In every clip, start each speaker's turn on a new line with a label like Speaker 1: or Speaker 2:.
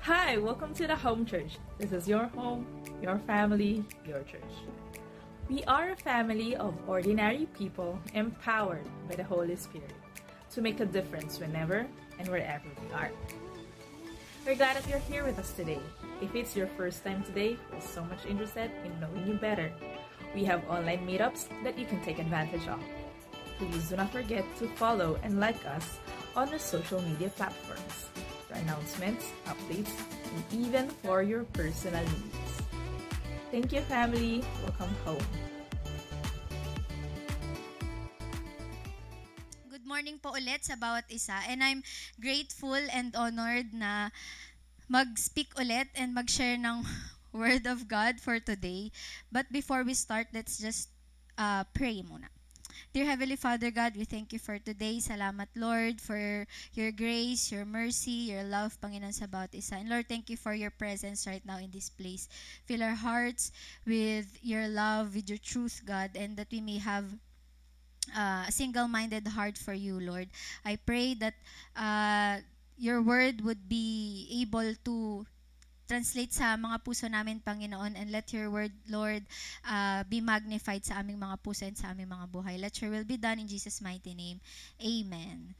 Speaker 1: Hi, welcome to the Home Church. This is your home, your family, your church. We are a family of ordinary people empowered by the Holy Spirit to make a difference whenever and wherever we are. We're glad that you're here with us today. If it's your first time today, we're so much interested in knowing you better. We have online meetups that you can take advantage of. Please do not forget to follow and like us on our social media platforms for announcements, updates, and even for your personal needs. Thank you, family. Welcome home.
Speaker 2: Good morning po ulit sa bawat isa, and I'm grateful and honored na mag-speak ulit and mag-share ng Word of God for today. But before we start, let's just pray muna. Dear Heavenly Father God, we thank you for today. Salamat, Lord, for your grace, your mercy, your love, Panginoon, sa bawat isa. And Lord, thank you for your presence right now in this place. Fill our hearts with your love, with your truth, God, and that we may have a single-minded heart for you, Lord. I pray that your word would be able to translate sa mga puso namin, Panginoon, and let your word, Lord, be magnified sa aming mga puso and sa aming mga buhay. Let your will be done in Jesus' mighty name. Amen.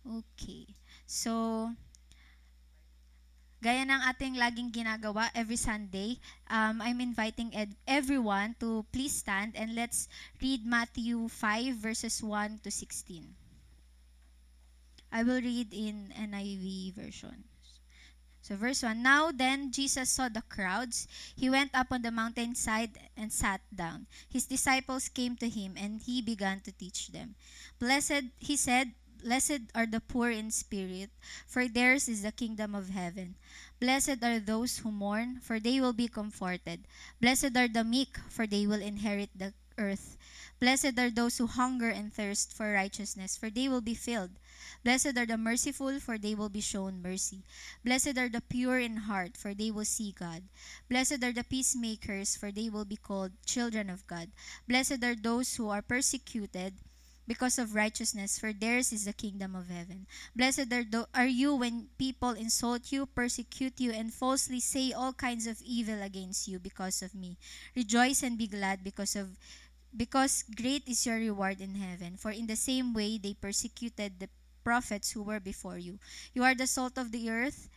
Speaker 2: Okay. So, gaya ng ating laging ginagawa every Sunday, I'm inviting everyone to please stand and let's read Matthew 5 verses 1 to 16. I will read in NIV version. So verse 1, Now then Jesus saw the crowds. He went up on the mountainside and sat down. His disciples came to him, and he began to teach them. He said, Blessed are the poor in spirit, for theirs is the kingdom of heaven. Blessed are those who mourn, for they will be comforted. Blessed are the meek, for they will inherit the earth. Blessed are those who hunger and thirst for righteousness, for they will be filled. Blessed are the merciful, for they will be shown mercy. Blessed are the pure in heart, for they will see God. Blessed are the peacemakers, for they will be called children of God. Blessed are those who are persecuted because of righteousness, for theirs is the kingdom of heaven. Blessed are you when people insult you, persecute you, and falsely say all kinds of evil against you because of me. Rejoice and be glad because great is your reward in heaven. For in the same way they persecuted the prophets who were before you. You are the salt of the earth,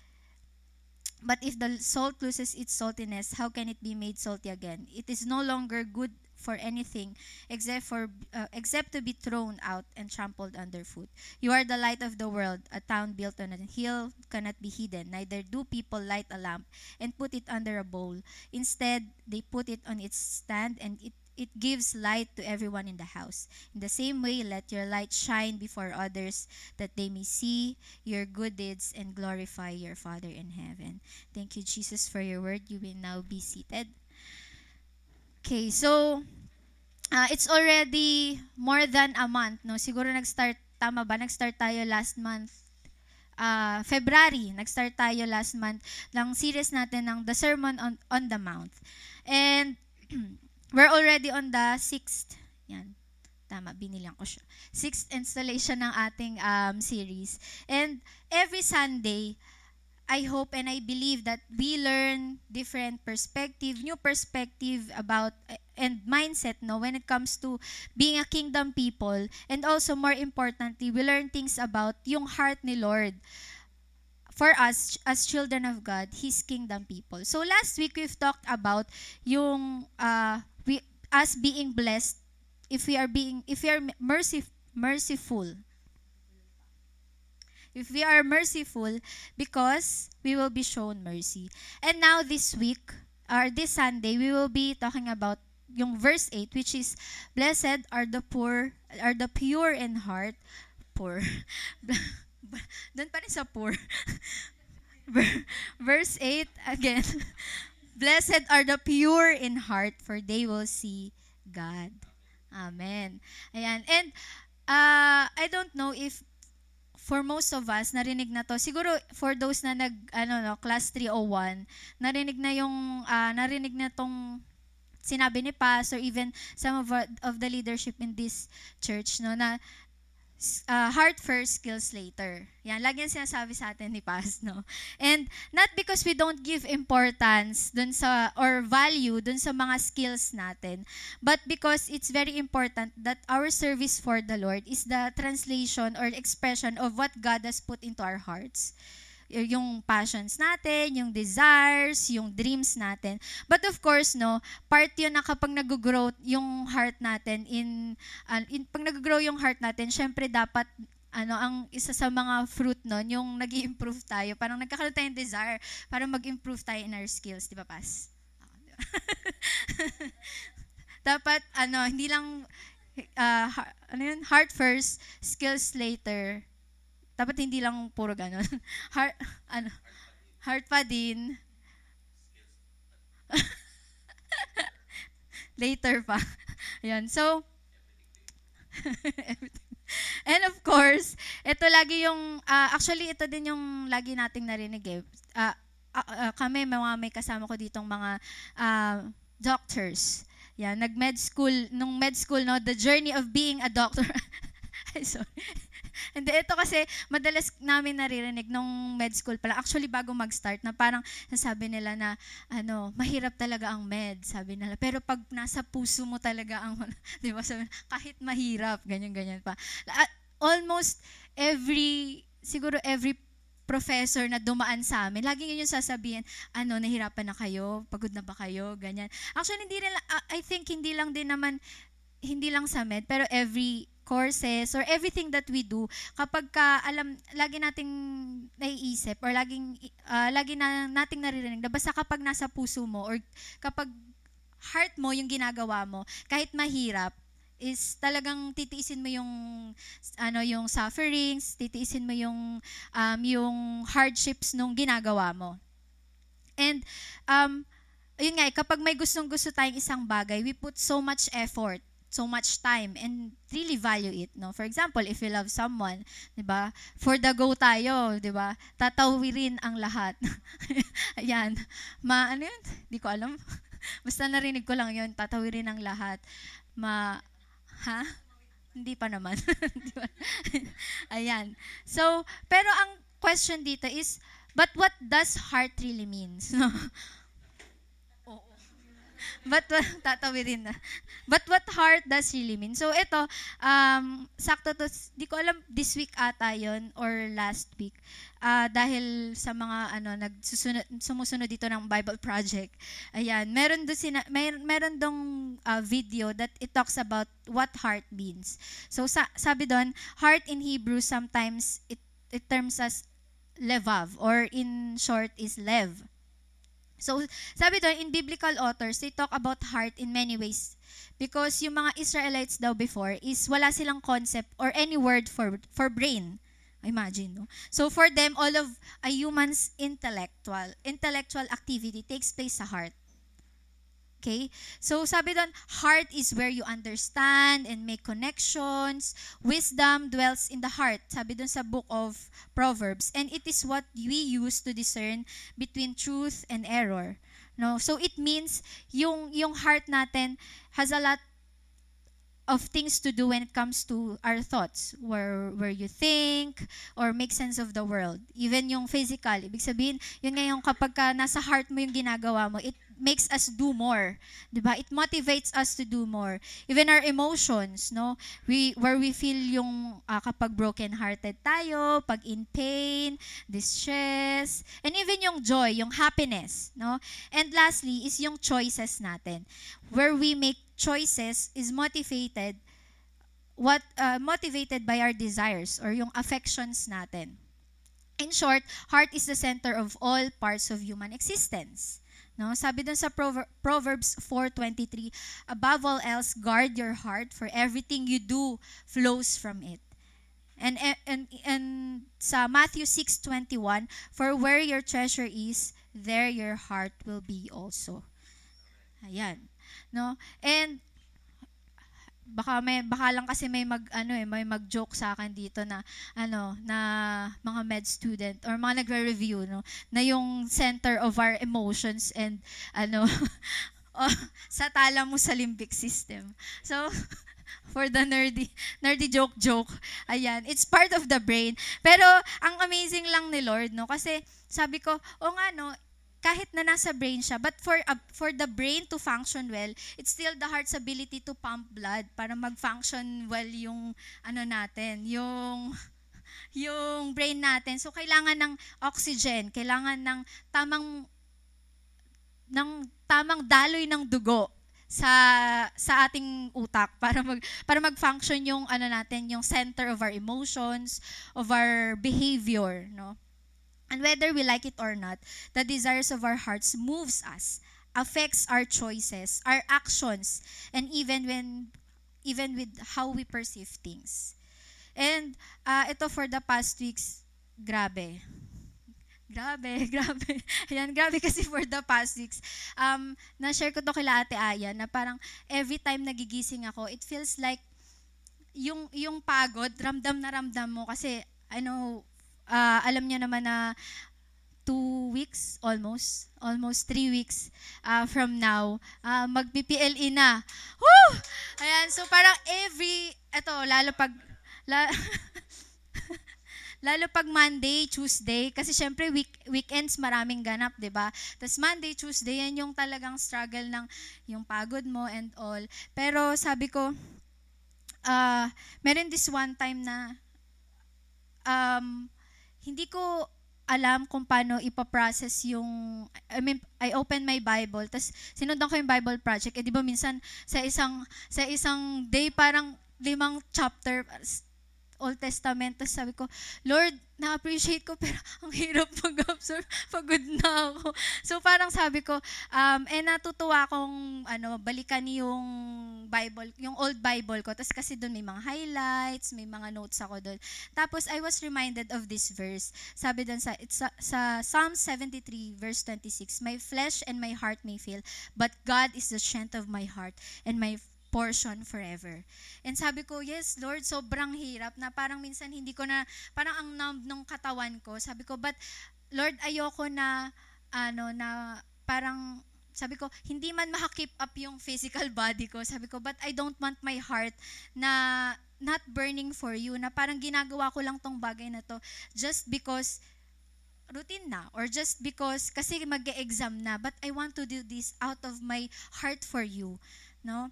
Speaker 2: but if the salt loses its saltiness, how can it be made salty again? It is no longer good for anything except to be thrown out and trampled underfoot. You are the light of the world. A town built on a hill cannot be hidden. Neither do people light a lamp and put it under a bowl. Instead, they put it on its stand, and it gives light to everyone in the house. In the same way, let your light shine before others, that they may see your good deeds and glorify your Father in heaven. Thank you, Jesus, for your word. You will now be seated. Okay, so it's already more than a month, no? Siguro nag-start tayo last month. February, nag-start tayo last month ng series natin ng The Sermon on the Mount. And we're already on the 6th. Yan. Tama, binilihan ko siya. 6th installation ng ating series. And every Sunday, I hope and I believe that we learn different new perspective about and mindset, no, when it comes to being a kingdom people. And also, more importantly, we learn things about yung heart ni Lord for us as children of God, His kingdom people. So last week, we've talked about yung us being blessed if we are merciful. If we are merciful, because we will be shown mercy. And now this week, or this Sunday, we will be talking about yung verse 8, which is, Blessed are the pure in heart. Poor. Doon pa rin sa poor. Verse 8, again. Blessed are the pure in heart, for they will see God. Amen. Ayan. And I don't know if for most of us, narinig na to. Siguro, for those na class 301, narinig na tong sinabi ni Pastor, even some of the leadership in this church, no, na heart first, skills later. Yan, lagi yan sinasabi sa atin ni Paz, no? And not because we don't give importance dun sa, or value dun sa mga skills natin, but because it's very important that our service for the Lord is the translation or expression of what God has put into our hearts. Yung passions natin, yung desires, yung dreams natin. But of course, no, part yun na kapag nag-grow yung heart natin pag nag-grow yung heart natin, syempre dapat ang isa sa mga fruit nun, yung nag-i-improve tayo. Parang nagkakaroon tayo ng desire para mag-improve tayo in our skills. Di ba, Pas? Dapat, hindi lang, heart first, skills later. Dapat hindi lang puro ganun. Heart pa din. Later pa. Ayan. So, and of course, ito lagi yung, actually ito din yung lagi nating narinig eh. Kami, may kasama ko ditong mga doctors. Yan, nung med school, no, the journey of being a doctor. Sorry. Hindi, ito kasi madalas namin naririnig nung med school pala. Actually, bago mag-start, na parang nasabi nila na, mahirap talaga ang med, sabi nila. Pero pag nasa puso mo talaga ang, di ba, sabi, kahit mahirap, ganyan-ganyan pa. Almost siguro every professor na dumaan sa amin, lagi yun yung sasabihin, nahirapan na kayo, pagod na ba kayo, ganyan. Actually, I think hindi lang sa med, pero every courses or everything that we do, kapag lagi nating naiisip or lagi nating naririnig, basta kapag nasa puso mo or kapag heart mo yung ginagawa mo, kahit mahirap, is talagang titiisin mo yung sufferings, titiisin mo yung hardships nung ginagawa mo. And yun nga, kapag may gustong-gusto tayong isang bagay, we put so much effort, so much time, and really value it, no? For example, if you love someone, 'di ba? For the go tayo, 'di ba? Tatawirin ang lahat. Ayan. Ano 'yun? Di ko alam. Basta narinig ko lang 'yun, tatawirin ang lahat. Hindi pa naman. Ayan. So, pero ang question dito is, but what does heart really means? No? But tatawirin na. But what heart does really mean? So ito, sakto to, di ko alam this week ata yon or last week. Dahil sa mga sumusunod dito ng Bible Project. Ayan, meron dong video that it talks about what heart means. So sabi doon, heart in Hebrew sometimes it terms as levav, or in short is lev. So, sabi doon, in biblical authors, they talk about heart in many ways. Because yung mga Israelites daw before is wala silang concept or any word for brain. Imagine, no? So, for them, all of a human's intellectual activity takes place sa heart. Okay? So, sabi doon, heart is where you understand and make connections. Wisdom dwells in the heart. Sabi doon sa book of Proverbs. And it is what we use to discern between truth and error. No? So, it means yung heart natin has a lot of things to do when it comes to our thoughts, where you think or make sense of the world. Even yung physical. Ibig sabihin, yun nga yung kapag nasa heart mo yung ginagawa mo, it makes us do more. Diba? It motivates us to do more. Even our emotions, no? Where we feel yung kapag broken-hearted tayo, pag in pain, distress, and even yung joy, yung happiness, no? And lastly is yung choices natin. Where we make choices is motivated by our desires or yung affections natin. In short, heart is the center of all parts of human existence. No, sabi dun sa Proverbs 4:23, above all else, guard your heart, for everything you do flows from it. And sa Matthew 6:21, for where your treasure is, there your heart will be also. Ayan. No? And baka lang kasi may mag-joke sa akin dito na mga med student or mga nagre-review, no, na yung center of our emotions and sa tala mo sa limbic system. So for the nerdy joke. Ayan, it's part of the brain. Pero ang amazing lang ni Lord, no? Kasi sabi ko, nga no, kahit na nasa brain siya, but for the brain to function well, it's still the heart's ability to pump blood para mag-function well yung natin, yung brain natin. So kailangan ng oxygen, kailangan ng tamang daloy ng dugo sa ating utak para mag-function yung natin, yung center of our emotions, of our behavior, no? And whether we like it or not, the desires of our hearts moves us, affects our choices, our actions, and even with how we perceive things. And ito for the past weeks, grabe. Ayan, grabe kasi for the past weeks. Na-share ko to kila Ate Aya na parang every time nagigising ako, it feels like yung pagod, ramdam na ramdam mo kasi alam niyo naman na 2 weeks, almost 3 weeks from now, mag-PPLE na. Woo! Ayan, so parang lalo pag Monday, Tuesday, kasi syempre weekends maraming ganap, 'di ba? Tapos Monday, Tuesday, yan yung talagang struggle ng yung pagod mo and all. Pero sabi ko, meron this one time na hindi ko alam kung paano ipaprocess I open my Bible, tapos sinundan ko yung Bible project. Di ba minsan sa isang day parang 5 chapter Old Testament. Tapos sabi ko, Lord, na-appreciate ko pero ang hirap mag-absorb. Pagod na ako. So parang sabi ko, natutuwa akong balikan yung Bible, yung old Bible ko. Tapos kasi doon may mga highlights, may mga notes ako doon. Tapos I was reminded of this verse. Sabi doon sa Psalm 73 verse 26, my flesh and my heart may fail, but God is the strength of my heart and my portion forever. And sabi ko, yes, Lord, sobrang hirap na parang minsan hindi ko na, parang ang numb ng katawan ko. Sabi ko, but Lord, ayoko na, na parang, sabi ko, hindi man maka-keep up yung physical body ko. Sabi ko, but I don't want my heart na not burning for you, na parang ginagawa ko lang tong bagay na to just because routine na, or just because, kasi mag-e-exam na, but I want to do this out of my heart for you. No?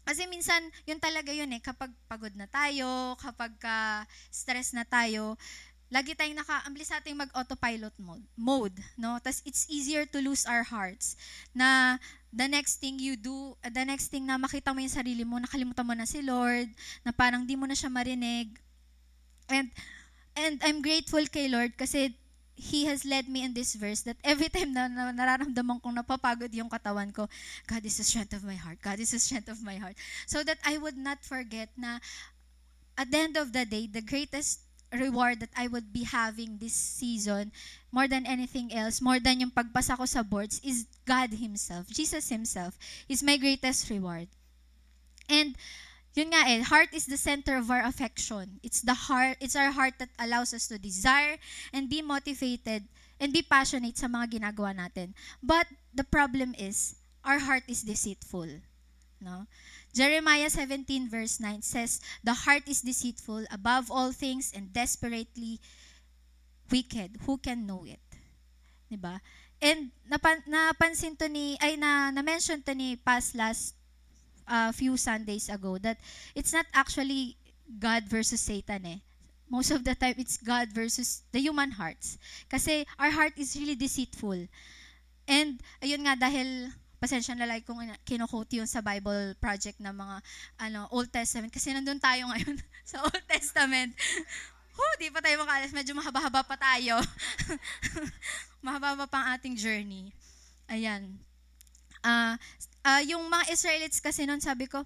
Speaker 2: Kasi minsan, yun talaga yun kapag pagod na tayo, kapag stress na tayo, lagi tayong amblis nating mag-autopilot mode, no? Tas it's easier to lose our hearts na the next thing na makita mo yung sarili mo, nakalimutan mo na si Lord, na parang di mo na siya marinig. And I'm grateful kay Lord kasi He has led me in this verse that every time na nararamdaman kong napapagod yung katawan ko, God is the strength of my heart. God is the strength of my heart. So that I would not forget na at the end of the day, the greatest reward that I would be having this season, more than anything else, more than yung pagpasa ko sa boards, is God Himself. Jesus Himself is my greatest reward. And yun nga heart is the center of our affection. It's our heart that allows us to desire and be motivated and be passionate sa mga ginagawa natin. But the problem is, our heart is deceitful. No? Jeremiah 17 verse 9 says, the heart is deceitful above all things and desperately wicked. Who can know it? Diba? And napansin to na-mention to ni Paz last few Sundays ago that it's not actually God versus Satan Most of the time, it's God versus the human hearts. Kasi our heart is really deceitful. And, ayun nga, dahil, pasensya na like kung kino-quote yun sa Bible project na mga Old Testament. Kasi nandun tayo ngayon sa Old Testament. Di pa tayo makalas. Medyo mahaba-haba pa tayo. Mahaba pa ang ating journey. Ayan. Yung mga Israelites kasi noon, sabi ko,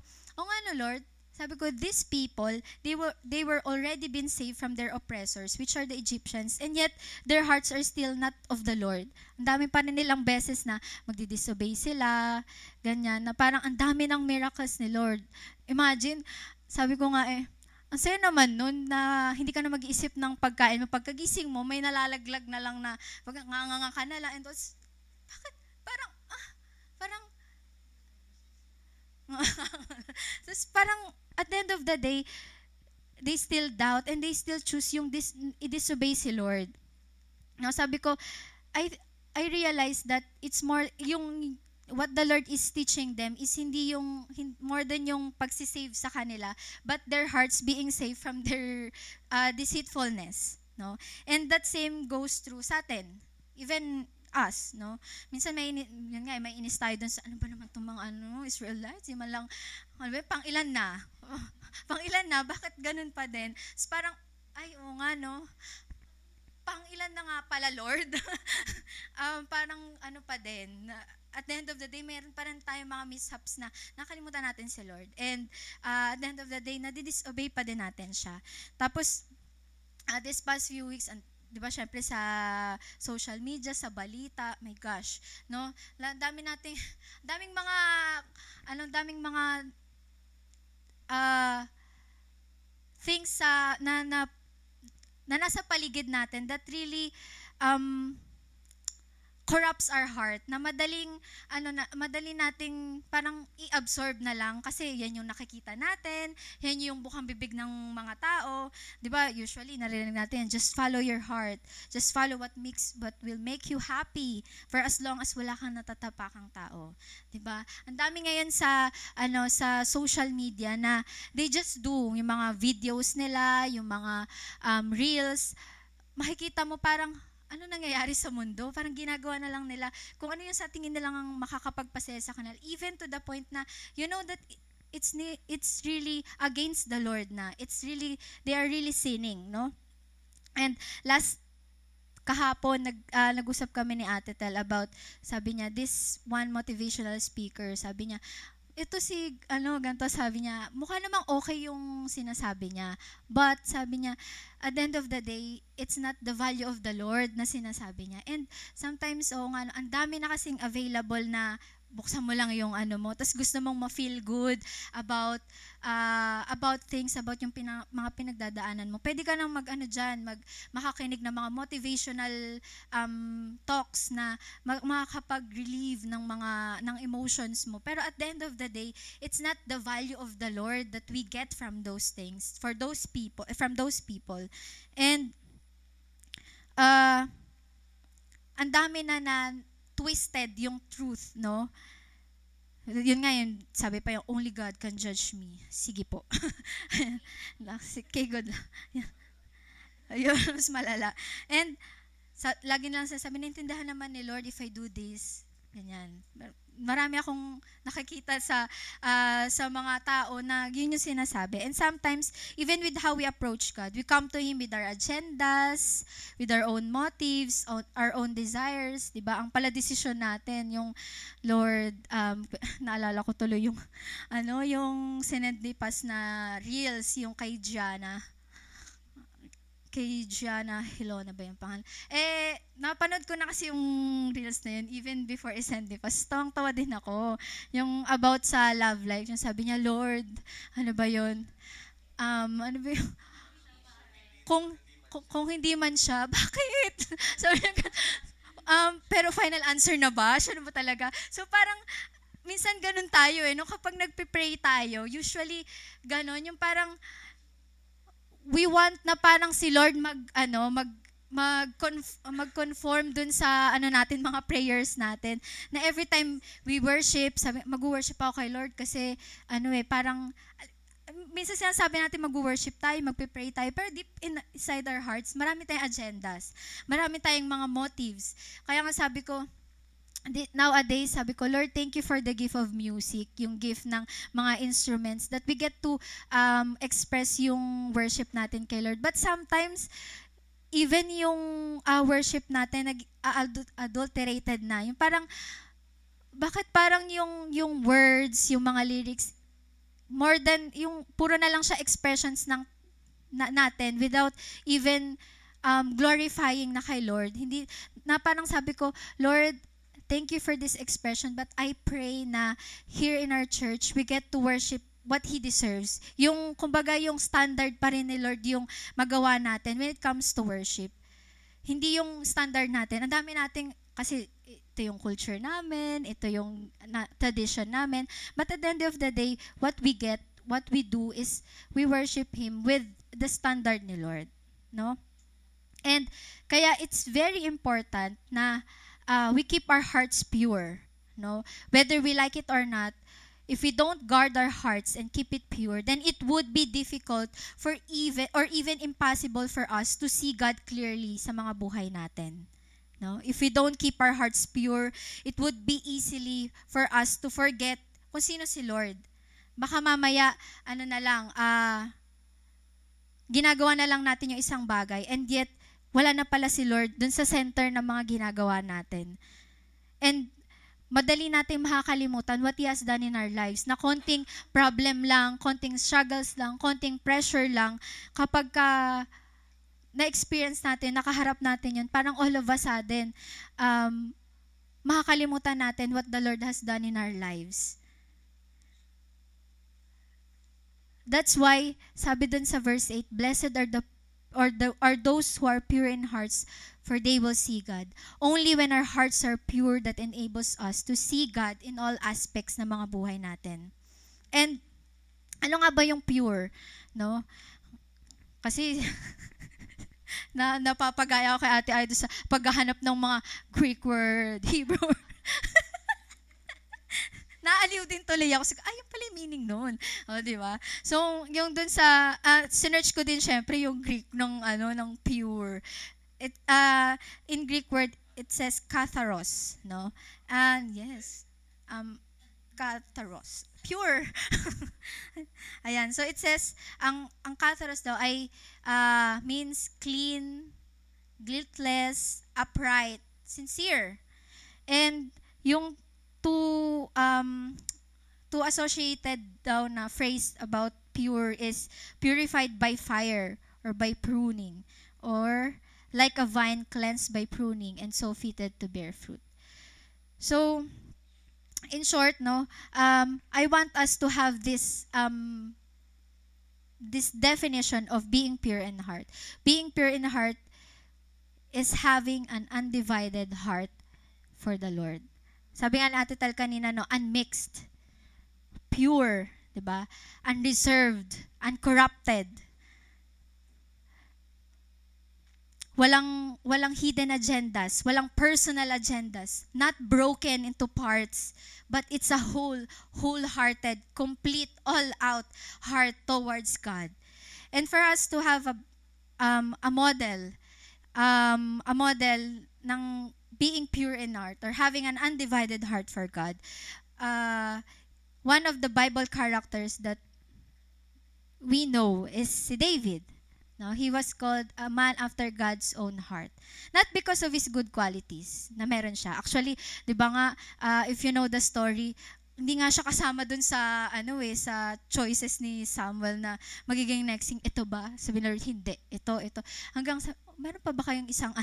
Speaker 2: Lord, sabi ko, these people, they were already been saved from their oppressors, which are the Egyptians, and yet their hearts are still not of the Lord. Ang dami pa rin nilang beses na magdi-disobey sila, ganyan, na parang ang dami ng miracles ni Lord. Imagine, sabi ko nga ang saya naman nun na hindi ka na mag-iisip ng pagkain mo. Pagkagising mo, may nalalaglag na lang na, nganga ka na lang, and tapos, bakit? Parang, tapos parang, at the end of the day, they still doubt and they still choose yung i-disobey si Lord. Now, sabi ko, I realized that it's more, yung what the Lord is teaching them is hindi yung, more than yung pagsisave sa kanila, but their hearts being saved from their deceitfulness. No? And that same goes through sa atin. Even us, no? Minsan may inis tayo dun sa, ano ba naman itong mga Israelites? Yung malang, pang ilan na? Pang ilan na? Bakit ganun pa din? So parang, ay, oo nga, no? Pang ilan na nga pala, Lord? Parang ano pa din, at the end of the day, mayroon pa rin tayong mga mishaps na nakalimutan natin si Lord. And at the end of the day, nadidisobey pa din natin siya. Tapos, this past few weeks, di ba, syempre sa social media, sa balita, my gosh, no? Daming mga things na nasa paligid natin that really corrupts our heart, na madali nating parang i-absorb na lang kasi yan yung nakikita natin, yan yung bukang bibig ng mga tao. 'Di ba? Usually narinig natin, just follow your heart. Just follow what will make you happy for as long as wala kang natatapakang tao. 'Di ba? Ang dami ngayon sa social media na they just do yung mga videos nila, yung mga reels. Makikita mo parang ano nangyayari sa mundo? Parang ginagawa na lang nila kung ano yung sa tingin nilang ang makakapagpasaya sa kanila. Even to the point na, you know that it's really against the Lord na. They are really sinning, no? And kahapon, nag-usap kami ni Ate Tel about, sabi niya, this one motivational speaker, sabi niya, ito ganito, sabi niya, mukha namang okay yung sinasabi niya. But, sabi niya, at the end of the day, it's not the value of the Lord na sinasabi niya. And sometimes, ang dami na kasing available na buksan mo lang yung mo, tapos gusto mong ma-feel good about things, about yung mga pinagdadaanan mo. Pwede ka nang makakinig ng mga motivational talks na makakapag-relieve ng emotions mo. Pero at the end of the day, it's not the value of the Lord that we get from those things, from those people. And ang dami na twisted yung truth, no? Yun nga yun, sabi pa yung, only God can judge me. Sige po. Kay God lang. Ayun, mas malala. And, lagi lang sasabi, naintindihan naman ni Lord if I do this. Ganyan. Marami akong nakikita sa mga tao na yun yung sinasabi. And sometimes, even with how we approach God, we come to Him with our agendas, with our own motives, our own desires. Diba? Ang pala desisyon natin, yung Lord, naalala ko tuloy yung, yung sinend ni Pas na reels, yung kay Gianna Hilona ba yung pangalan? Napanood ko na kasi yung reels na yun, even before isend pa. Tawang-tawa din ako. Yung about sa love life. Yung sabi niya, Lord, ano ba yun? Ano ba yun? Kung hindi man siya, bakit? Sabi niya, pero final answer na ba? Siya na ba talaga? So parang, minsan ganun tayo no? Kapag nagpe-pray tayo, usually, ganun, yung parang, we want na parang si Lord mag-conform dun sa natin, mga prayers natin. Na every time we worship, mag-worship ako kay Lord kasi parang minsan sinasabi natin mag-worship tayo, magpe-pray tayo, pero deep inside our hearts, marami tayong agendas. Marami tayong mga motives. Kaya nga sabi ko, nowadays, sabi ko, Lord, thank you for the gift of music, yung gift ng mga instruments that we get to express yung worship natin kay Lord. But sometimes, even yung worship natin adulterated na. Yung parang, bakit parang yung words, yung mga lyrics, more than, yung puro na lang siya expressions natin without even glorifying na kay Lord. Hindi, na parang sabi ko, Lord, thank you for this expression, but I pray na here in our church, we get to worship what He deserves. Yung, kumbaga, yung standard pa rin ni Lord yung magawa natin when it comes to worship. Hindi yung standard natin. Ang dami nating, kasi ito yung culture namin, ito yung tradition namin. But at the end of the day, what we get, what we do is we worship Him with the standard ni Lord. No? And kaya it's very important na we keep our hearts pure. No? Whether we like it or not, if we don't guard our hearts and keep it pure, then it would be difficult for even impossible for us to see God clearly sa mga buhay natin. No? If we don't keep our hearts pure, it would be easily for us to forget kung sino si Lord. Baka mamaya, ginagawa na lang natin yung isang bagay, and yet, wala na pala si Lord dun sa center ng mga ginagawa natin. And madali natin makakalimutan what He has done in our lives, na konting problem lang, konting struggles lang, konting pressure lang, kapag na-experience natin, nakaharap natin yun, parang all of a sudden, makakalimutan natin what the Lord has done in our lives. That's why, sabi dun sa verse 8, blessed are those who are pure in hearts, for they will see God. Only when our hearts are pure, that enables us to see God in all aspects ng mga buhay natin. And ano nga ba yung pure? No? Kasi napapagaya ako kay Ate Aido sa paghahanap ng mga Greek word, Hebrew word. Naaliw din tuloy ako. Yung pala yung meaning nun. O, di ba? So, yung dun sa, sinearch ko din syempre yung Greek ng pure. In Greek word, it says katharos, no? And yes, katharos. Pure. Ayan. So, it says, ang katharos daw ay means clean, guiltless, upright, sincere. And yung two associated daw na phrase about pure is purified by fire or by pruning, or like a vine cleansed by pruning and so fitted to bear fruit. So, in short, no, I want us to have this definition of being pure in heart. Being pure in heart is having an undivided heart for the Lord. Sabi nga ni Ate Tal kanina, no, unmixed, pure, di ba? Unreserved, uncorrupted. Walang hidden agendas, walang personal agendas, not broken into parts, but it's a wholehearted, complete, all-out heart towards God. And for us to have a model ng being pure in heart or having an undivided heart for God, one of the Bible characters that we know is si David. No, he was called a man after God's own heart. Not because of his good qualities na meron siya. Actually, 'di ba nga, if you know the story, hindi nga siya kasama dun sa sa choices ni Samuel na magiging next king. Ito ba? Sabi ni Lord, hindi. Ito. Hanggang sa, meron pa ba kayong isang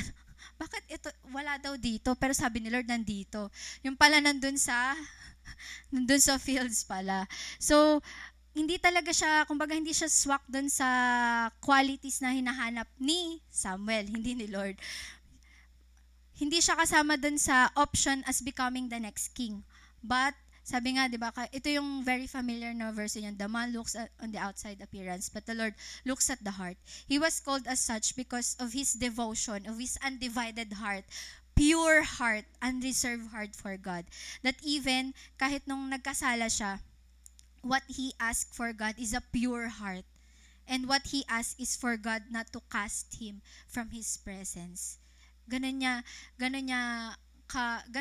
Speaker 2: bakit ito, wala daw dito, pero sabi ni Lord, nandito. Yung pala nandun sa fields pala. So, hindi talaga siya, kumbaga hindi siya swak dun sa qualities na hinahanap ni Samuel, hindi ni Lord. Hindi siya kasama dun sa option as becoming the next king. But, sabi nga, di ba, ito yung very familiar na verse niyan, the man looks on the outside appearance, but the Lord looks at the heart. He was called as such because of his devotion, of his undivided heart, pure heart, unreserved heart for God. That even, kahit nung nagkasala siya, what he asked for God is a pure heart. And what he asked is for God not to cast him from his presence. Ganun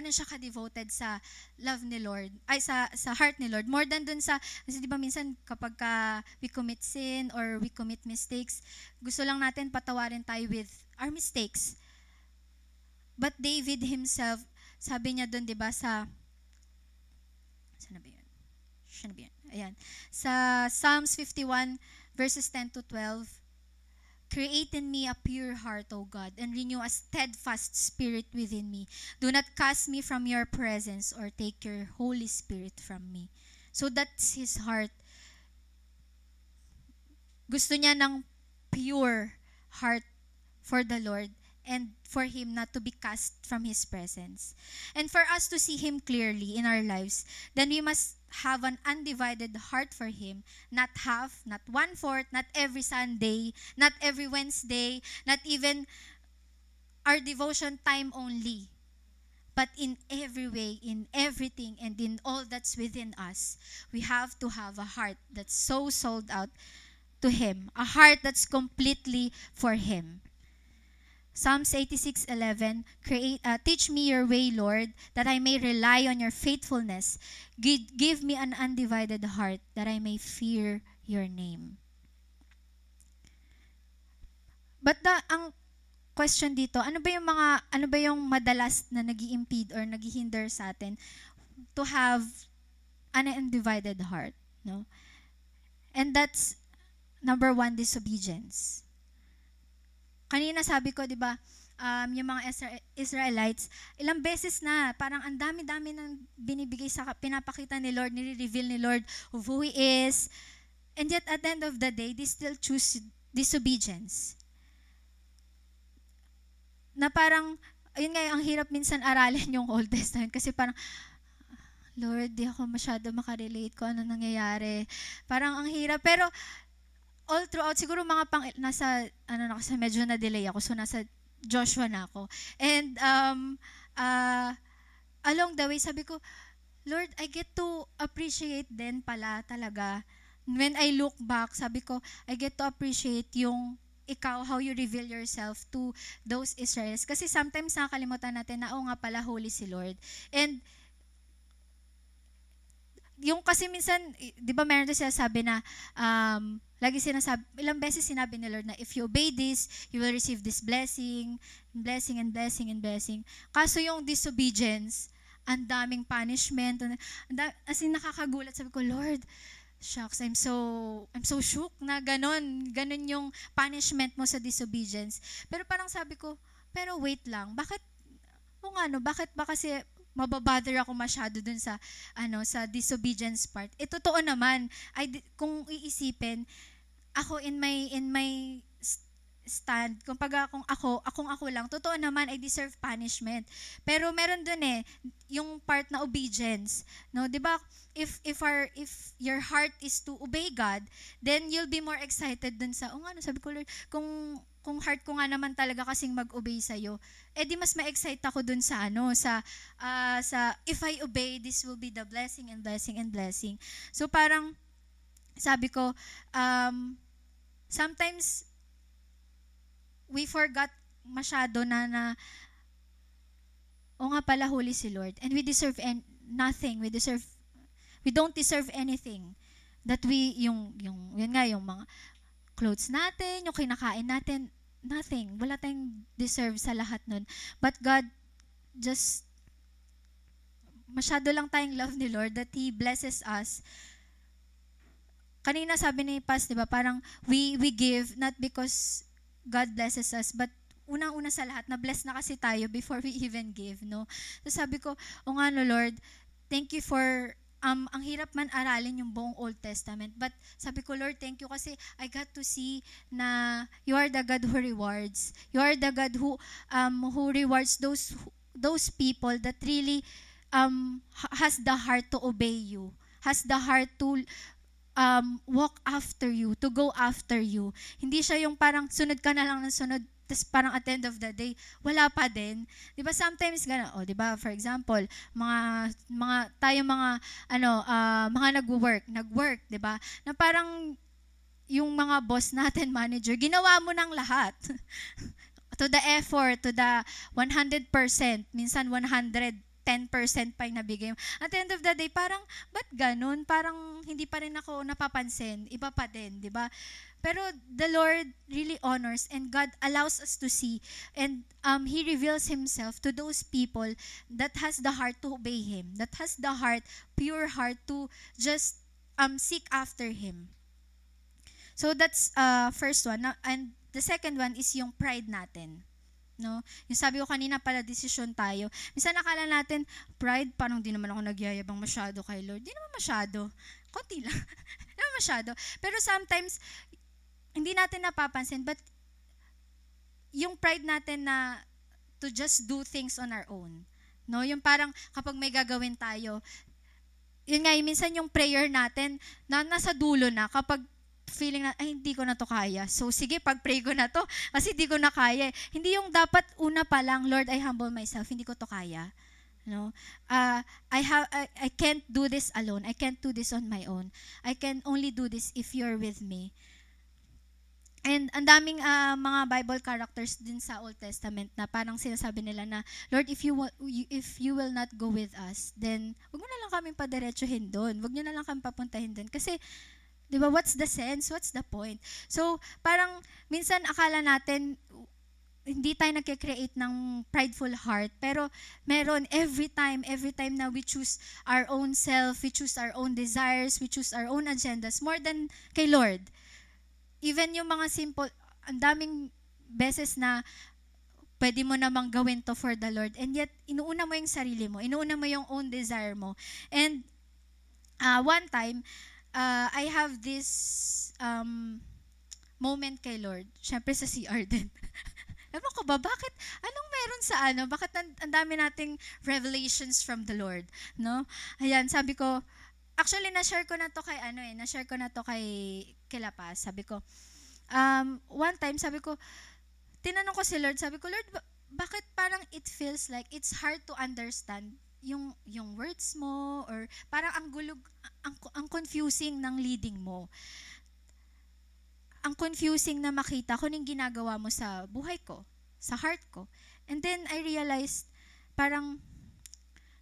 Speaker 2: siya ka-devoted sa love ni Lord, sa heart ni Lord, more than dun sa, kasi di ba minsan kapag we commit sin or we commit mistakes, gusto lang natin patawarin tayo with our mistakes. But David himself, sabi niya dun, di ba, saan na ba yun? Ayan. Sa Psalms 51 verses 10 to 12, create in me a pure heart, O God, and renew a steadfast spirit within me. Do not cast me from your presence or take your Holy Spirit from me. So that's his heart. Gusto niya ng pure heart for the Lord. and for Him not to be cast from His presence. And for us to see Him clearly in our lives, then we must have an undivided heart for Him, not half, not 1/4, not every Sunday, not every Wednesday, not even our devotion time only, but in every way, in everything, and in all that's within us. We have to have a heart that's so sold out to Him, a heart that's completely for Him. Psalms 86:11, teach me your way, Lord, that I may rely on your faithfulness. Give me an undivided heart that I may fear your name. But ang question dito, ano ba yung madalas na nag-i-impede or nag-hinder sa atin to have an undivided heart, no? And that's number 1, disobedience. Kanina sabi ko, di ba, yung mga Israelites, ilang beses na, parang ang dami-dami nang binibigay pinapakita ni Lord, nire-reveal ni Lord of who He is. And yet, at the end of the day, they still choose disobedience. Na parang, ayun nga, ang hirap minsan aralin yung Old Testament kasi parang, Lord, di ako masyado makarelate ko ano nangyayari. Parang ang hirap. Pero, all throughout, siguro mga kasi medyo na-delay ako, so nasa Joshua na ako. And along the way, sabi ko, Lord, I get to appreciate din pala talaga. When I look back, sabi ko, I get to appreciate yung ikaw, how you reveal yourself to those Israelites. Kasi sometimes nakakalimutan natin na, nga pala, holy si Lord. And yung kasi minsan, di ba meron din sabi na, lagi sinasabi, ilang beses sinabi ni Lord na if you obey this, you will receive this blessing, blessing and blessing and blessing. Kaso yung disobedience, ang daming punishment. As in, nakakagulat. Sabi ko, Lord, shucks, I'm so shook na ganon yung punishment mo sa disobedience. Pero parang sabi ko, pero wait lang, bakit ba kasi mababother ako masyado dun sa disobedience part. Totoo naman, kung iisipin, ako in my stand, kung ako lang, totoo naman, I deserve punishment. Pero meron dun yung part na obedience. No, 'di ba? If your heart is to obey God, then you'll be more excited dun sa, sabi ko, Lord, kung heart ko nga naman talaga kasing mag-obey sa'yo, di mas ma-excite ako dun sa if I obey, this will be the blessing and blessing and blessing. So parang, sabi ko, sometimes, we forgot masyado na nga pala, holy si Lord. And we deserve nothing. We don't deserve anything. That yun nga, yung mga clothes natin, yung kinakain natin, nothing. Wala tayong deserve sa lahat nun. But God, just, masyado lang tayong love ni Lord that He blesses us. Kanina sabi ni Paz, diba, parang we give not because God blesses us, but unang-una sa lahat, na-bless na kasi tayo before we even give, no? So sabi ko, Lord, thank you for, ang hirap man aralin yung buong Old Testament, but sabi ko, Lord, thank you kasi I got to see na you are the God who rewards. You are the God who rewards those people that really has the heart to obey you, has the heart to walk after you, to go after you. Hindi siya yung parang sunod ka na lang ng sunod, tapos parang at the end of the day, wala pa din. Di ba sometimes gano'n, di ba, for example, mga nag-work, di ba, na parang yung mga boss natin, manager, ginawa mo ng lahat. To the effort, to the 100%, minsan 110% pa yung nabigay mo. At the end of the day, parang, ba't ganun? Parang hindi pa rin ako napapansin. Iba pa din, di ba? Pero the Lord really honors and God allows us to see. And He reveals Himself to those people that has the heart to obey Him, that has the heart, pure heart to just seek after Him. So that's first one. And the second one is yung pride natin. No? Yung sabi ko kanina, pala desisyon tayo. Minsan nakala natin, pride, parang di naman ako nagyayabang masyado kay Lord. Di naman masyado. Konti lang. Di naman masyado. Pero sometimes, hindi natin napapansin, but yung pride natin na to just do things on our own. No, yung parang kapag may gagawin tayo, yun nga, minsan yung prayer natin, na nasa dulo na, kapag feeling na, ay, hindi ko na to kaya. So, sige, pag-pray ko na to, kasi hindi ko na kaya. Hindi yung dapat una pa lang, Lord, I humble myself, hindi ko to kaya. No? I can't do this alone. I can't do this on my own. I can only do this if you're with me. And ang daming mga Bible characters din sa Old Testament na parang sinasabi nila na, Lord, if you will not go with us, then wag mo na lang kaming padiretsuhin doon. Wag niyo na lang kami papuntahin doon. Kasi, di ba, what's the sense? What's the point? So, parang minsan akala natin, hindi tayo nagke-create ng prideful heart, pero meron every time na we choose our own self, we choose our own desires, we choose our own agendas, more than kay Lord. Even yung mga simple, ang daming beses na pwede mo namang gawin to for the Lord, and yet, inuuna mo yung sarili mo, inuuna mo yung own desire mo. And one time, I have this moment kay Lord, syempre sa CR din. Ewan ko ba, bakit, anong meron sa bakit ang dami nating revelations from the Lord, no? Ayan, sabi ko, actually, na-share ko na to kay Kilapas. Sabi ko, one time, sabi ko, tinanong ko si Lord, sabi ko, Lord, bakit parang it feels like it's hard to understand yung words mo, or parang ang confusing ng leading mo. Ang confusing na makita kung yung ginagawa mo sa buhay ko, sa heart ko. And then I realized, parang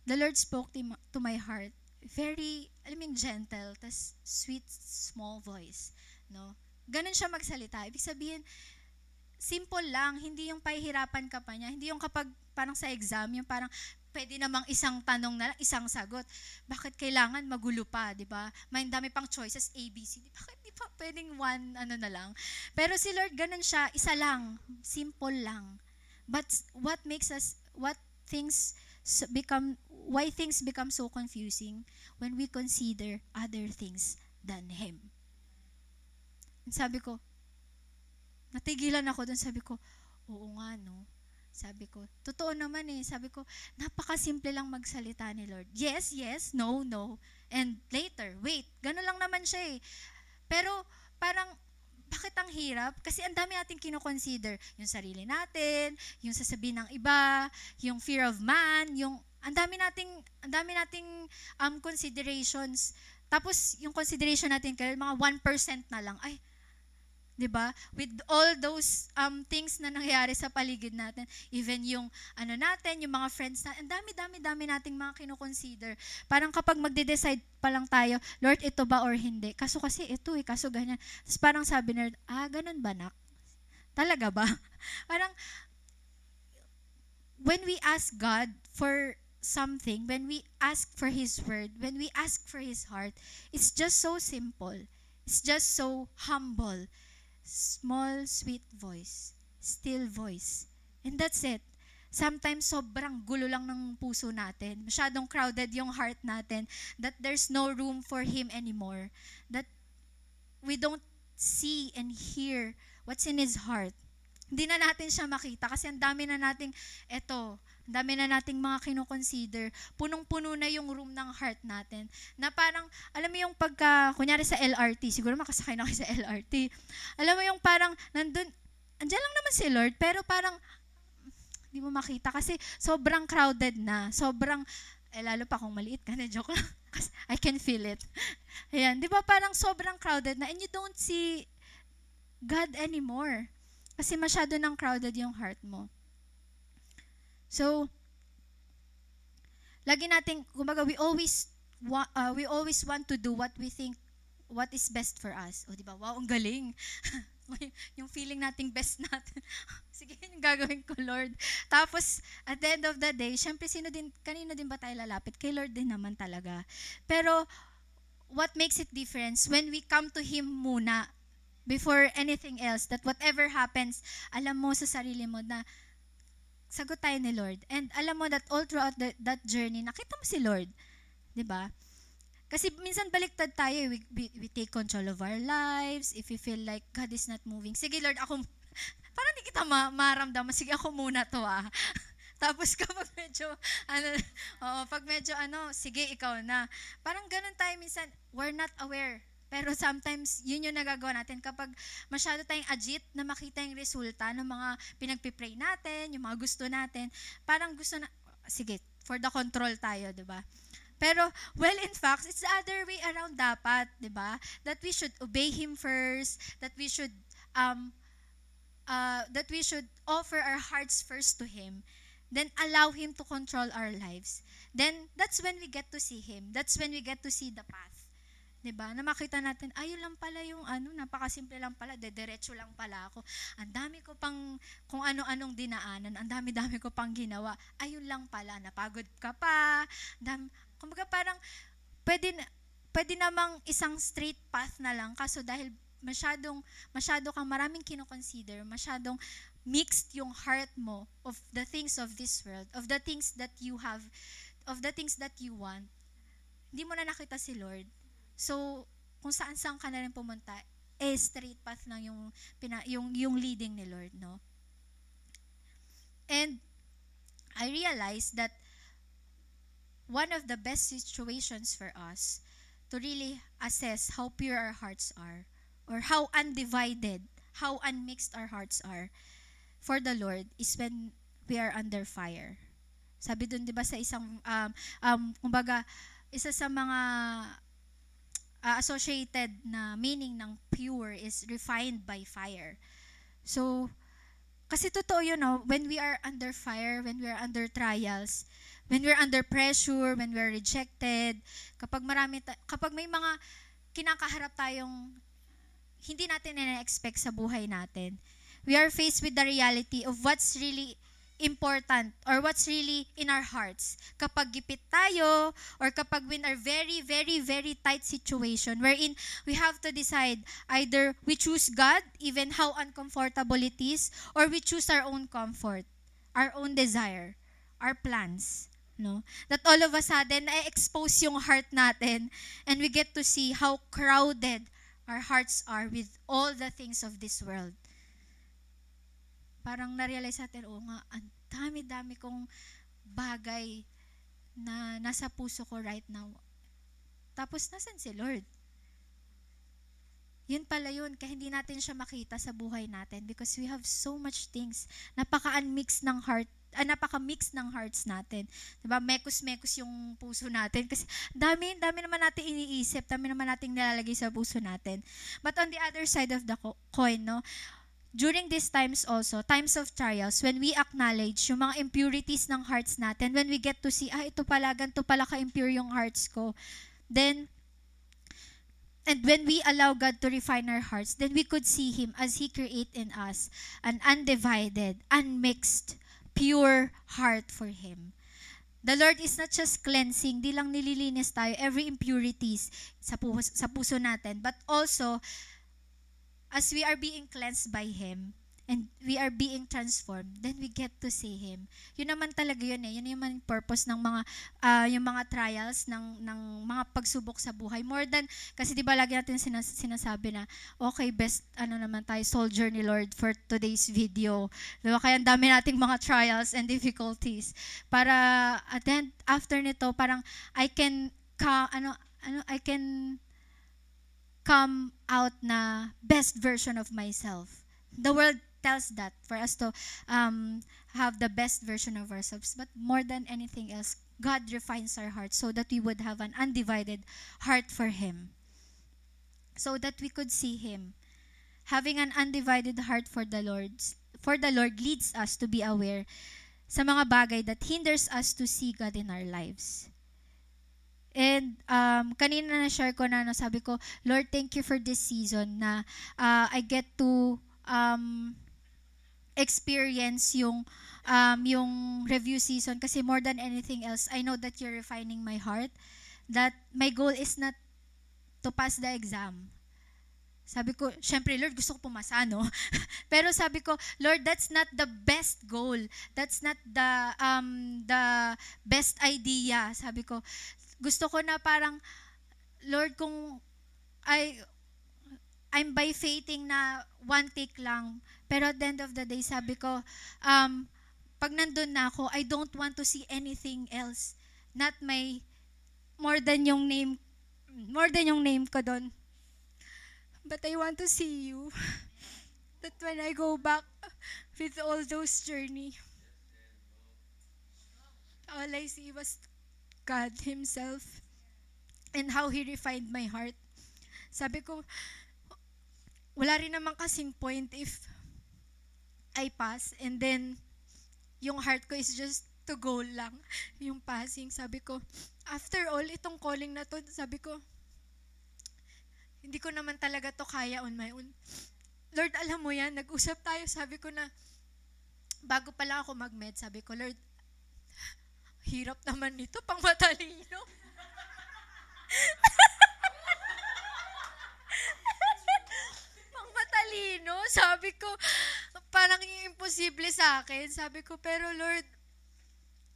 Speaker 2: the Lord spoke to my heart, very, gentle, tas sweet, small voice. No? Ganun siya magsalita. Ibig sabihin, simple lang, hindi yung pahihirapan ka pa niya, hindi yung kapag parang sa exam, yung parang pwede namang isang tanong na lang, isang sagot. Bakit kailangan magulo pa, di ba? May dami pang choices, A, B, C. Bakit di pa pwedeng one, na lang? Pero si Lord, ganun siya, isa lang, simple lang. But why things become so confusing when we consider other things than Him. And sabi ko, natigilan ako dun, sabi ko, oo nga, no? Sabi ko, totoo naman sabi ko, napakasimple lang magsalita ni Lord. Yes, yes, no, no. And later, wait, gano'n lang naman siya Pero parang, bakit ang hirap? Kasi ang dami nating kinoconsider. Yung sarili natin, yung sasabihin ng iba, yung fear of man, ang dami nating considerations. Tapos, yung consideration natin, kaya mga 1% na lang, ay, diba? With all those things na nangyayari sa paligid natin, even yung natin, yung mga friends na, ang dami nating mga kinoconsider. Parang kapag magde-decide pa lang tayo, Lord, ito ba or hindi? Kaso kasi ito kaso ganyan. Tapos parang sabi na, ganun ba, nak? Talaga ba? Parang, when we ask God for something, when we ask for His word, when we ask for His heart, it's just so simple. It's just so humble. Small, sweet voice. Still voice. And that's it. Sometimes sobrang gulo lang ng puso natin. Masyadong crowded yung heart natin that there's no room for Him anymore. That we don't see and hear what's in His heart. Hindi na natin siya makita kasi ang dami na nating mga kinoconsider. Punong-puno na yung room ng heart natin. Na parang, alam mo yung kunyari sa LRT, siguro makasakay na kayo sa LRT. Alam mo yung parang, andyan lang naman si Lord, pero parang, hindi mo makita kasi sobrang crowded na. Sobrang, lalo pa kung maliit ka na, joke lang. I can feel it. Ayan, di ba parang sobrang crowded na and you don't see God anymore. Kasi masyado nang crowded yung heart mo. So, lagi nating, kumbaga, we always want to do what we think, what is best for us. O, di ba? Wow, ang galing. Yung feeling nating best natin. Sige, yung gagawin ko, Lord. Tapos, at the end of the day, syempre, kanino din ba tayo lalapit? Kay Lord din naman talaga. Pero, what makes it difference? When we come to Him muna, before anything else, that whatever happens, alam mo sa sarili mo na, sagot tayo ni Lord. And alam mo that all throughout that journey, nakita mo si Lord. 'Di ba? Kasi minsan baliktad tayo. We take control of our lives. If we feel like God is not moving, sige Lord, parang di kita maramdaman, sige ako muna to Tapos kapag medyo, pag medyo sige ikaw na. Parang ganun tayo minsan, we're not aware. Pero sometimes, yun yung nagagawa natin kapag masyado tayong agit na makita yung resulta ng mga pinagpipray natin, yung mga gusto natin. Parang gusto na, sige, for the control tayo, di ba? Pero, well, in fact, it's the other way around dapat, di ba? That we should obey Him first, that we should offer our hearts first to Him, then allow Him to control our lives. Then, that's when we get to see Him. That's when we get to see the path. Diba? Na makita natin, ayun lang pala yung napakasimple lang pala, dediretso lang pala ako. Ang dami ko pang, kung ano-anong dinaanan, ang dami-dami ko pang ginawa. Ayun lang pala, napagod ka pa. Kumbaga parang, pwede namang isang straight path na lang, kaso dahil masyado kang maraming kinoconsider, masyadong mixed yung heart mo of the things of this world, of the things that you have, of the things that you want. Hindi mo na nakita si Lord. So, kung saan-saan ka na rin pumunta, straight path lang yung leading ni Lord, no? And I realized that one of the best situations for us to really assess how pure our hearts are, or how undivided, how unmixed our hearts are for the Lord, is when we are under fire. Sabi dun, di ba, sa isang, kumbaga, isa sa mga associated na meaning ng pure is refined by fire. So, kasi totoo yun, no? When we are under fire, when we are under trials, when we're under pressure, when we're rejected, kapag may mga kinakaharap tayong hindi natin na-expect sa buhay natin, we are faced with the reality of what's really important or what's really in our hearts. Kapag gipit tayo or kapag we're in a very, very, very tight situation wherein we have to decide either we choose God, even how uncomfortable it is, or we choose our own comfort, our own desire, our plans. No? That all of a sudden, na-expose yung heart natin and we get to see how crowded our hearts are with all the things of this world. Parang na-realize natin, nga, ang dami-dami kong bagay na nasa puso ko right now. Tapos, nasan si Lord? Yun pala yun, kaya hindi natin siya makita sa buhay natin because we have so much things. Napaka-mix ng hearts natin. Diba? Mekos-mekos yung puso natin kasi dami naman natin iniisip, dami naman natin nilalagay sa puso natin. But on the other side of the coin, no, during these times also, times of trials, when we acknowledge yung mga impurities ng hearts natin, when we get to see, ito pala, ganito pala ka-impure yung hearts ko, then, and when we allow God to refine our hearts, then we could see Him as He create in us an undivided, unmixed, pure heart for Him. The Lord is not just cleansing, di lang nililinis tayo, every impurities sa puso natin, but also, as we are being cleansed by Him and we are being transformed, then we get to see Him. Yun naman talaga yun eh. Yun naman yung purpose ng yung mga trials, ng mga pagsubok sa buhay. More than, kasi di ba lagi natin sinasabi na, okay, best naman tayo, soldier ni Lord for today's video. Diba? Kaya ang dami nating mga trials and difficulties. Para, at then, after nito, parang, I can come out na best version of myself. The world tells that for us to have the best version of ourselves. But more than anything else, God refines our hearts so that we would have an undivided heart for Him. So that we could see Him. Having an undivided heart for the Lord leads us to be aware sa mga bagay that hinders us to see God in our lives. And kanina na-share ko na, sabi ko, Lord, thank you for this season na I get to experience yung review season kasi more than anything else, I know that you're refining my heart, that my goal is not to pass the exam. Sabi ko, syempre, Lord, gusto ko pumasa, no? Pero sabi ko, Lord, that's not the best goal. That's not the best idea. Sabi ko, gusto ko na parang, Lord, kung I'm by faithing na one take lang, Pero at the end of the day, sabi ko, pag nandun na ako, I don't want to see anything else. Not my, more than yung name ko doon. But I want to see you. That when I go back with all those journey, all I see was God Himself and how He refined my heart. Sabi ko, wala rin naman kasing point if I pass and then yung heart ko is just to go lang, yung passing. Sabi ko, after all, itong calling na to, sabi ko, hindi ko naman talaga to kaya on my own. Lord, alam mo yan, nag-usap tayo, sabi ko na, bago pala ako mag-med, sabi ko, Lord, hirap naman nito, pang matalino. Pang matalino, sabi ko, parang imposible sa akin. Sabi ko, pero Lord,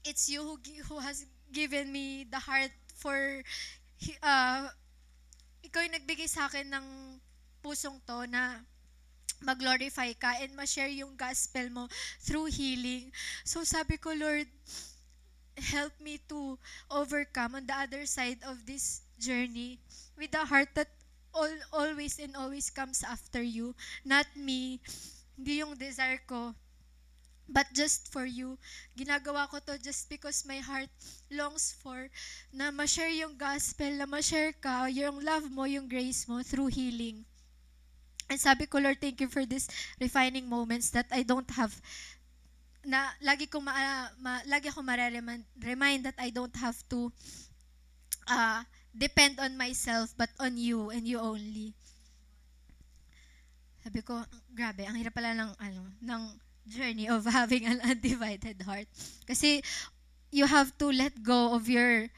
Speaker 2: it's you who has given me the heart for, ikaw yung nagbigay sa akin ng pusong to na mag-glorify ka and ma-share yung gospel mo through healing. So sabi ko, Lord, help me to overcome on the other side of this journey with a heart that always and always comes after you. Not me, hindi yung desire ko, but just for you. Ginagawa ko to just because my heart longs for na ma-share yung gospel, na ma-share ka, yung love mo, yung grace mo through healing. And sabi ko, Lord, thank you for this refining moments that I don't have, na lagi akong remind that I don't have to depend on myself but on you and you only. Sabi ko, grabe, ang hirap pala ng journey of having an undivided heart. Kasi you have to let go of your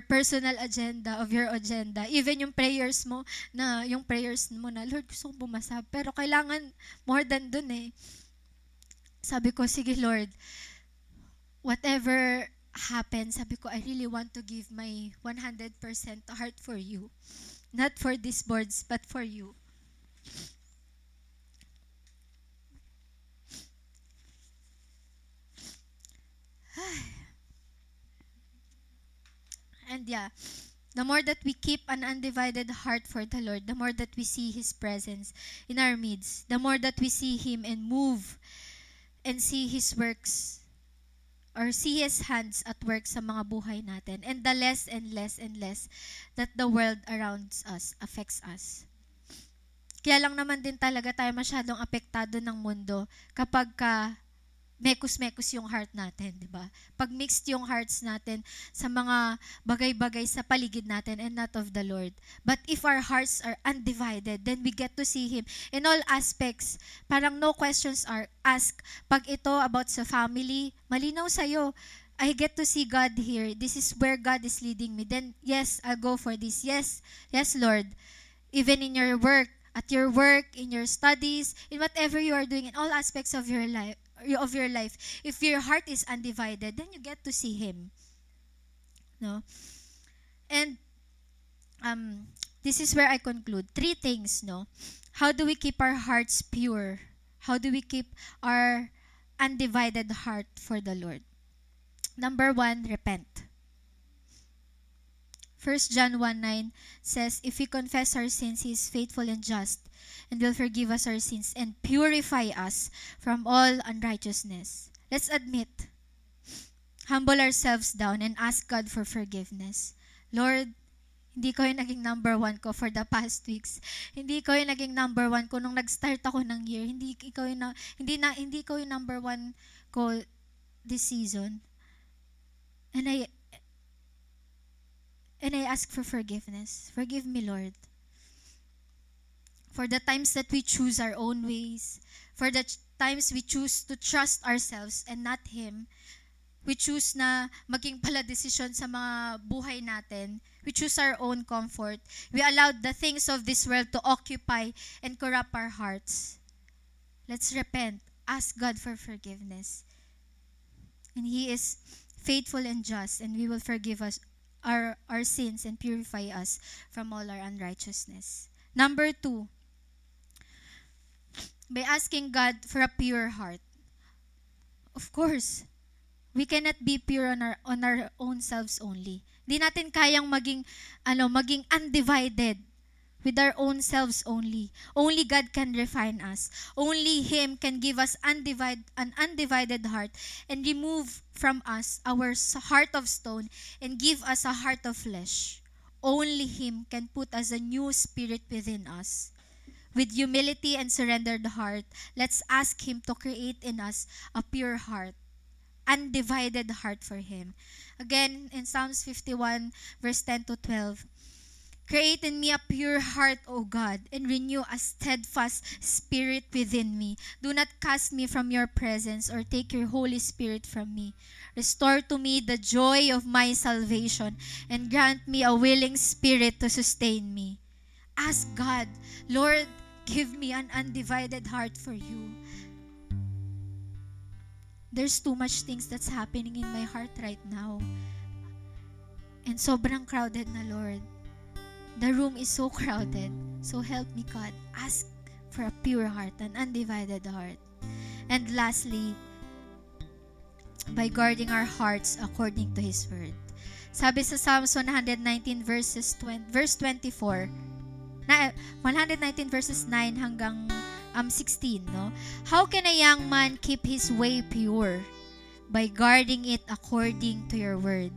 Speaker 2: personal agenda, of your agenda. Even yung prayers mo na Lord, gusto kong bumasa, pero kailangan more than dun eh. Sabi ko, sige Lord, whatever happens, sabi ko, I really want to give my 100% heart for you. Not for these boards, but for you. And yeah, the more that we keep an undivided heart for the Lord, the more that we see His presence in our midst, the more that we see Him and move and see His works or see His hands at work sa mga buhay natin. And the less and less and less that the world around us affects us. Kaya lang naman din talaga tayo masyadong apektado ng mundo kapag mekos-mekos yung heart natin, di ba? Pag mixed yung hearts natin sa mga bagay-bagay sa paligid natin and not of the Lord. But if our hearts are undivided, then we get to see Him in all aspects. Parang no questions are asked. Pag ito about sa family, malinaw sa'yo. I get to see God here. This is where God is leading me. Then, yes, I'll go for this. Yes, yes, Lord. Even in your work, at your work, in your studies, in whatever you are doing, in all aspects of your life, if your heart is undivided, then you get to see Him. No? And this is where I conclude. 3 things, no? How do we keep our hearts pure? How do we keep our undivided heart for the Lord? Number 1, repent. 1 John 1:9 says, if we confess our sins, He is faithful and just and will forgive us our sins and purify us from all unrighteousness. Let's admit, humble ourselves down and ask God for forgiveness. Lord, hindi ko yung naging number 1 ko for the past weeks. Hindi ko yung naging number 1 ko nung nag-start ako ng year. Hindi ko yung number 1 ko this season. And I ask for forgiveness. Forgive me, Lord. For the times that we choose our own ways, for the times we choose to trust ourselves and not Him, we choose na maging pala desisyon sa mga buhay natin, we choose our own comfort, we allowed the things of this world to occupy and corrupt our hearts. Let's repent, ask God for forgiveness. And He is faithful and just, and we will forgive us our sins and purify us from all our unrighteousness. Number 2, by asking God for a pure heart. Of course, we cannot be pure on our own selves only. Di natin kayang maging undivided with our own selves only. Only God can refine us. Only Him can give us an undivided heart and remove from us our heart of stone and give us a heart of flesh. Only Him can put us a new spirit within us. With humility and surrendered heart, let's ask Him to create in us a pure heart, undivided heart for Him. Again, in Psalms 51, verse 10 to 12, create in me a pure heart, O God, and renew a steadfast spirit within me. Do not cast me from your presence or take your Holy Spirit from me. Restore to me the joy of my salvation and grant me a willing spirit to sustain me. Ask God, Lord, give me an undivided heart for you. There's too much things that's happening in my heart right now. And sobrang crowded na, Lord. The room is so crowded. So help me, God. Ask for a pure heart, an undivided heart. And lastly, by guarding our hearts according to His Word. Sabi sa Psalms 119 verse 24, 119 verses 9 hanggang 16, no? How can a young man keep his way pure? By guarding it according to your word.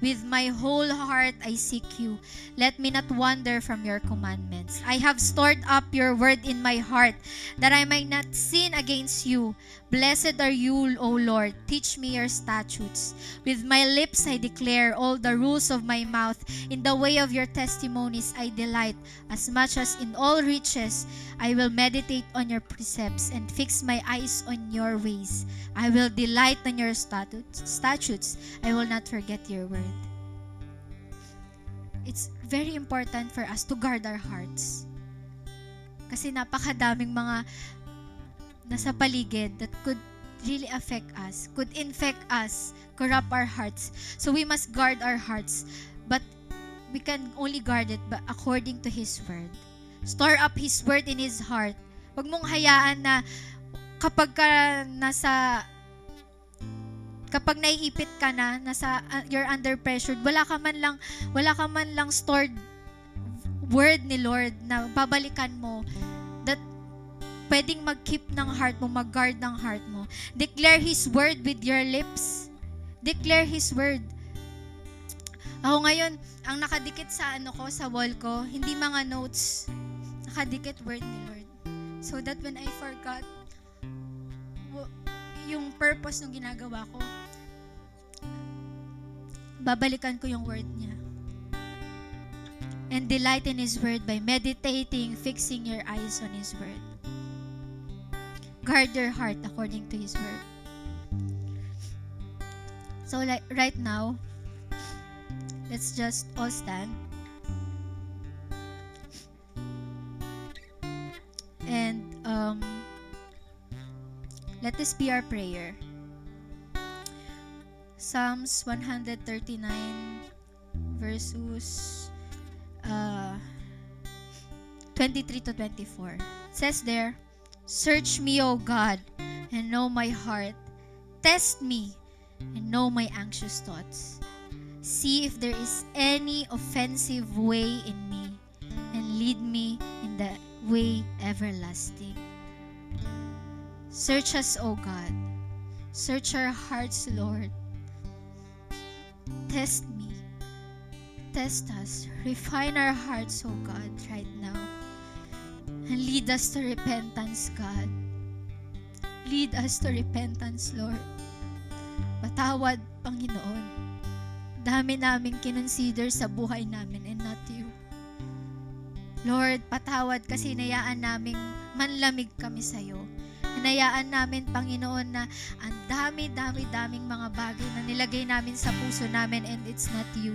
Speaker 2: With my whole heart I seek you. Let me not wander from your commandments. I have stored up your word in my heart, that I might not sin against you. Blessed are you, O Lord. Teach me your statutes. With my lips I declare all the rules of my mouth. In the way of your testimonies I delight. As much as in all riches, I will meditate on your precepts and fix my eyes on your ways. I will delight on your statutes. I will not forget your word. It's very important for us to guard our hearts. Kasi napakadaming mga nasa paligid that could really affect us, could infect us, corrupt our hearts. So we must guard our hearts. But we can only guard it according to His word. Store up His word in His heart. Huwag mong hayaan na kapag naiipit ka na, you're under pressure, wala ka man lang stored word ni Lord na babalikan mo, that pwedeng mag-keep ng heart mo, mag-guard ng heart mo. Declare His word with your lips. Declare His word. Ako ngayon, ang nakadikit sa sa wall ko, hindi mga notes, nakadikit word ni Lord. So that when I forgot yung purpose ng ginagawa ko, babalikan ko yung word niya. And delight in His word by meditating, fixing your eyes on His word. Guard your heart according to His word. So right now, let's just all stand. And let this be our prayer. Psalms 139 verses 23 to 24. It says there, search me, O God, and know my heart. Test me and know my anxious thoughts. See if there is any offensive way in me, and lead me in the way everlasting. Search us, O God. Search our hearts, Lord. Test me. Test us. Refine our hearts, O God, right now. And lead us to repentance, God. Lead us to repentance, Lord. Patawad, Panginoon. Dami naming kinonsider sa buhay namin and not you. Lord, patawad kasi hinayaan naming manlamig kami sa'yo. Hinayaan namin, Panginoon, na ang daming mga bagay na nilagay namin sa puso namin and it's not you.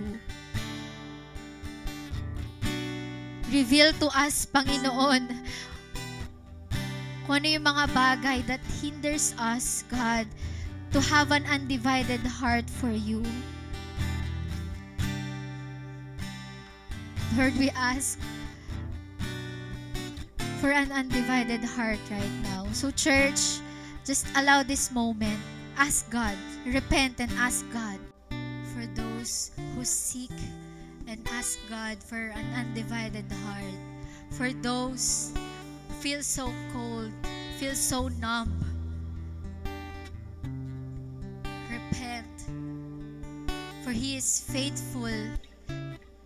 Speaker 2: Reveal to us, Panginoon, kung ano yung mga bagay that hinders us, God, to have an undivided heart for you. Lord, we ask for an undivided heart right now. So church, just allow this moment. Ask God. Repent and ask God for those who seek, and ask God for an undivided heart. For those who feel so cold, feel so numb, repent. For He is faithful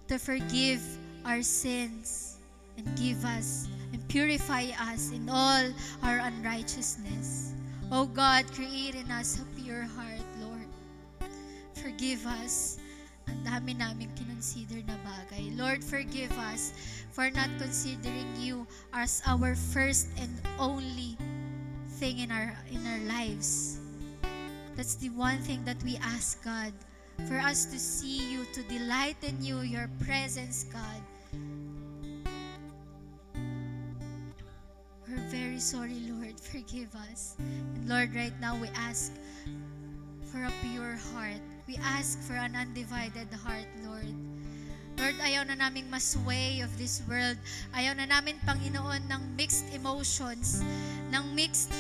Speaker 2: to forgive our sins and give us and purify us in all our unrighteousness. O God, create in us a pure heart, Lord. Forgive us. Ang dami namin kinonsider na bagay. Lord, forgive us for not considering You as our first and only thing in our lives. That's the one thing that we ask, God, for us to see You, to delight in You, Your presence, God. We're very sorry, Lord. Forgive us. And Lord, right now we ask for a pure heart. We ask for an undivided heart, Lord. Lord, ayaw na naming masway of this world. Ayaw na namin, Panginoon, ng mixed emotions, ng mixed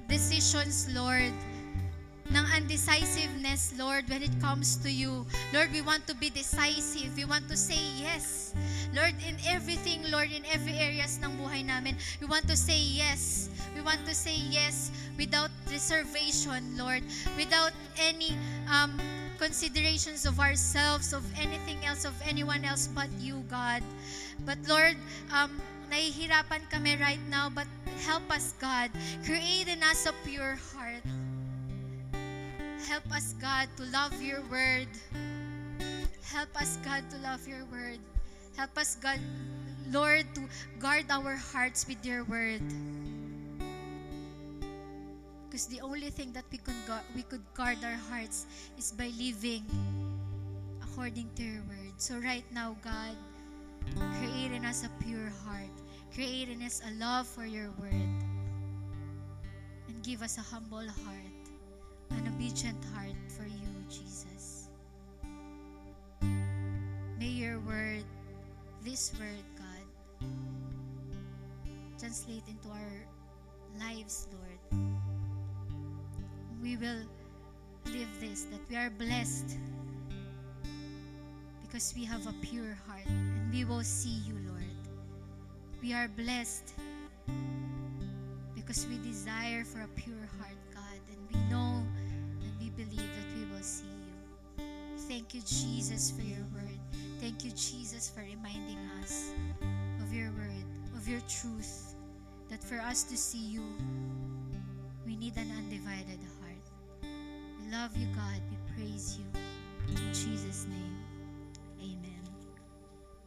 Speaker 2: decisions, Lord, ng undecisiveness, Lord, when it comes to You. Lord, we want to be decisive. We want to say yes. Lord, in everything, Lord, in every areas ng buhay namin, we want to say yes. We want to say yes without reservation, Lord, without any considerations of ourselves, of anything else, of anyone else but You, God. But Lord, nahihirapan kami right now, but help us, God. Create in us a pure heart. Help us, God, to love Your word. Help us, God, to love Your word. Help us, God, Lord, to guard our hearts with Your word. Because the only thing that we could guard our hearts is by living according to Your word. So right now, God, create in us a pure heart. Create in us a love for Your word. And give us a humble heart, an obedient heart for You, Jesus. May Your word, this word, God, translate into our lives, Lord. We will live this, that we are blessed because we have a pure heart and we will see You, Lord. We are blessed because we desire for a pure heart, God, and we know and we believe that we will see You. Thank You, Jesus, for Your word. Thank You, Jesus, for reminding us of Your word, of Your truth, that for us to see You, we need an undivided heart. We love You, God. We praise You. In Jesus' name, amen.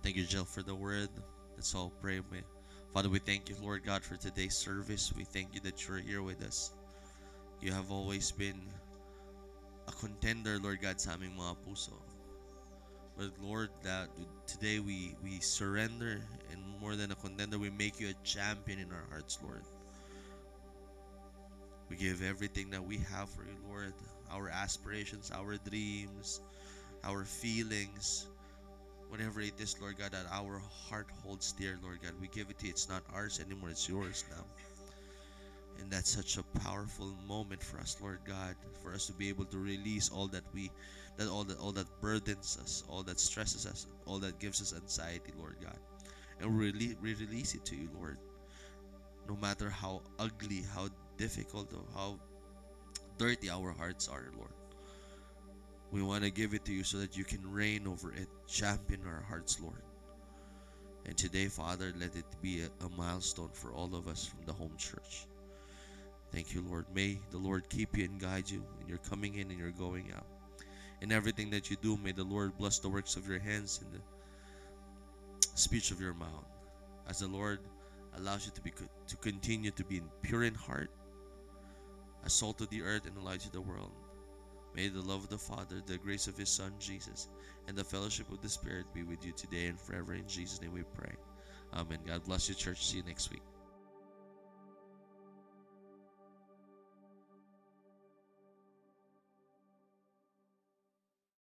Speaker 3: Thank you, Jill, for the word. Let's all pray. Father, we thank You, Lord God, for today's service. We thank You that You're here with us. You have always been a contender, Lord God, sa aming mga puso. But Lord, that today we surrender, and more than a contender, we make You a champion in our hearts, Lord. We give everything that we have for You, Lord. Our aspirations, our dreams, our feelings, whatever it is, Lord God, that our heart holds dear, Lord God, we give it to You. It's not ours anymore, it's Yours now. And that's such a powerful moment for us, Lord God, for us to be able to release all that burdens us, all that stresses us, all that gives us anxiety, Lord God. And we release it to You, Lord. No matter how ugly, how difficult, or how dirty our hearts are, Lord. We want to give it to You so that You can reign over it, champion our hearts, Lord. And today, Father, let it be a milestone for all of us from the home church. Thank You, Lord. May the Lord keep You and guide you in your coming in and your going out. In everything that you do, may the Lord bless the works of your hands and the speech of your mouth. As the Lord allows you to continue to be pure in heart, as salt of the earth and a light to the world. May the love of the Father, the grace of His Son, Jesus, and the fellowship of the Spirit be with you today and forever. In Jesus' name we pray. Amen. God bless you, church. See you next week.